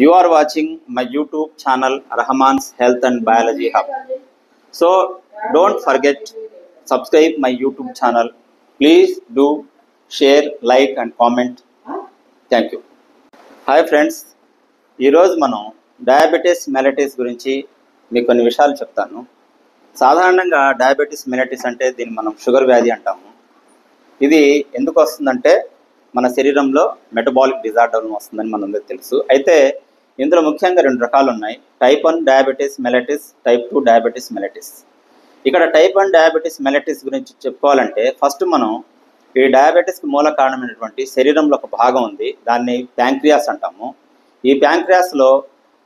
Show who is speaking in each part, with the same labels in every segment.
Speaker 1: You are watching my YouTube channel Rahman's Health and Biology Hub. So don't forget subscribe my YouTube channel. Please do share, like and comment. Thank you. Hi friends, ఈరోజు మనం diabetes mellitus గురించి మీకు కొన్ని విషయాలు చెప్తాను. సాధారణంగా diabetes mellitus అంటే దీన్ని మనం షుగర్ వ్యాధి అంటాము. ఇది ఎందుకు వస్తుందంటే మన శరీరంలో మెటబాలిక్ డిజార్డర్ వస్తుందని మనందరికీ తెలుసు. అయితే ఇందులో ముఖ్యంగా రెండు రకాలు ఉన్నాయి. Type 1 diabetes mellitus, type 2 diabetes mellitus. ఇక్కడ టైప్ 1 డయాబెటీస్ మెలైటిస్ గురించి చెప్పుకోవాలంటే ఫస్ట్ మనం ఈ డయాబెటీస్కి మూల కారణమైనటువంటి శరీరంలో ఒక భాగం ఉంది, దాన్ని ప్యాంక్రియాస్ అంటాము. ఈ ప్యాంక్రియాస్లో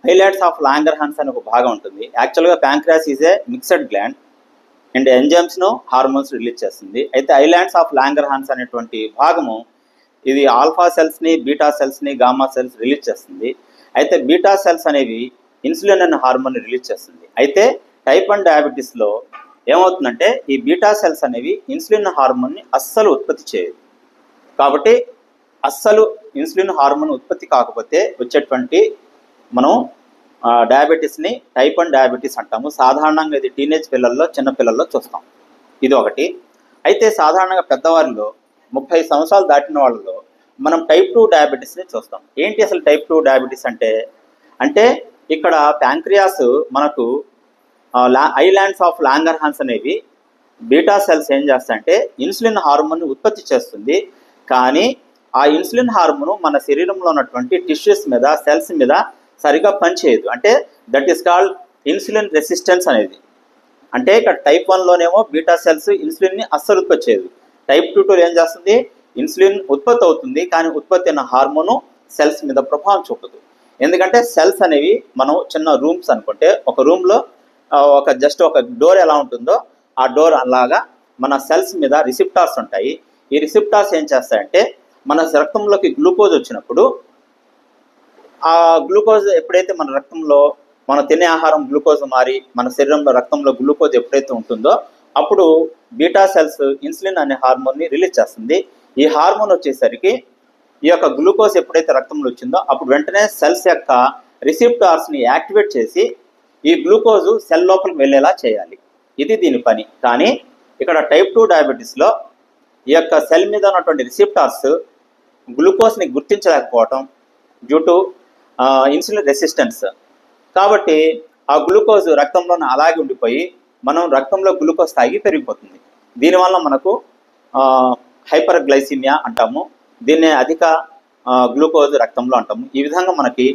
Speaker 1: ఐలాండ్స్ ఆఫ్ లాంగర్హాన్స్ అనే ఒక భాగం ఉంటుంది. యాక్చువల్గా pancreas is a mixed gland and ఎంజైమ్స్ను హార్మోన్స్ రిలీజ్ చేస్తుంది. అయితే ఐలాండ్స్ ఆఫ్ లాంగర్హాన్స్ అనేటువంటి భాగము ఇది ఆల్ఫా సెల్స్ని, బీటా సెల్స్ని, గామా సెల్స్ రిలీజ్ చేస్తుంది. అయితే బీటా సెల్స్ అనేవి ఇన్సులిన్ అనే హార్మోన్ని రిలీజ్ చేస్తుంది. అయితే టైప్ 1 డయాబెటీస్లో ఏమవుతుందంటే ఈ బీటా సెల్స్ అనేవి ఇన్సులిన్ హార్మోన్ని అస్సలు ఉత్పత్తి చేయదు. కాబట్టి అస్సలు ఇన్సులిన్ హార్మోన్ ఉత్పత్తి కాకపోతే వచ్చేటువంటి మనం డయాబెటీస్ని టైప్ 1 డయాబెటీస్ అంటాము. సాధారణంగా ఇది టీనేజ్ పిల్లల్లో, చిన్న పిల్లల్లో చూస్తాం. ఇది ఒకటి. అయితే సాధారణంగా పెద్దవారిలో 30 సంవత్సరాలు దాటిన వాళ్ళలో మనం టైప్ 2 డయాబెటీస్ని చూస్తాం. ఏంటి అసలు టైప్ 2 డయాబెటీస్ అంటే ఇక్కడ ప్యాంక్రియాస్ మనకు ఐలాండ్స్ ఆఫ్ లాంగర్హాన్స్ అనేవి బీటా సెల్స్ ఏం చేస్తాయంటే ఇన్సులిన్ హార్మోన్ ఉత్పత్తి చేస్తుంది. కానీ ఆ ఇన్సులిన్ హార్మోన్ మన శరీరంలో ఉన్నటువంటి టిష్యూస్ మీద, సెల్స్ మీద సరిగా పనిచేయదు. అంటే that is called insulin resistance అనేది. అంటే ఇక్కడ టైప్ 1లోనేమో బీటా సెల్స్ ఇన్సులిన్ని అస్సలు ఉత్పత్తి చేయదు. టైప్ 2లో ఏం చేస్తుంది, ఇన్సులిన్ ఉత్పత్తి అవుతుంది, కానీ ఉత్పత్తి అయిన హార్మోను సెల్స్ మీద ప్రభావం చూపదు. ఎందుకంటే సెల్స్ అనేవి మనం చిన్న రూమ్స్ అనుకుంటే, ఒక రూమ్లో ఒక డోర్ ఎలా ఉంటుందో ఆ డోర్ అలాగా మన సెల్స్ మీద రిసెప్టార్స్ ఉంటాయి. ఈ రిసెప్టార్స్ ఏం చేస్తాయంటే మన రక్తంలోకి గ్లూకోజ్ వచ్చినప్పుడు ఆ గ్లూకోజ్ ఎప్పుడైతే మన రక్తంలో మనం తినే ఆహారం గ్లూకోజ్ మారి మన శరీరంలో రక్తంలో గ్లూకోజ్ ఎప్పుడైతే ఉంటుందో అప్పుడు బీటా సెల్స్ ఇన్సులిన్ అనే హార్మోన్ని రిలీజ్ చేస్తుంది. ఈ హార్మోన్ వచ్చేసరికి ఈ యొక్క గ్లూకోజ్ ఎప్పుడైతే రక్తంలో వచ్చిందో అప్పుడు వెంటనే సెల్స్ యొక్క రిసెప్టార్స్ని యాక్టివేట్ చేసి ఈ గ్లూకోజు సెల్ లోపలికి వెళ్ళేలా చేయాలి. ఇది దీని పని. కానీ ఇక్కడ టైప్ 2 డయాబెటీస్లో ఈ యొక్క సెల్ మీద ఉన్నటువంటి రిసెప్టార్స్ గ్లూకోజ్ని గుర్తించలేకపోవటం డ్యూ టు ఇన్సులిన్ రెసిస్టెన్స్. కాబట్టి ఆ గ్లూకోజ్ రక్తంలోనే అలాగే ఉండిపోయి మనం రక్తంలో గ్లూకోజ్ తాగి పెరిగిపోతుంది. దీనివల్ల మనకు హైపర్ గ్లైసిమియా అంటాము, దీన్నే అధిక గ్లూకోజ్ రక్తంలో అంటాము. ఈ విధంగా మనకి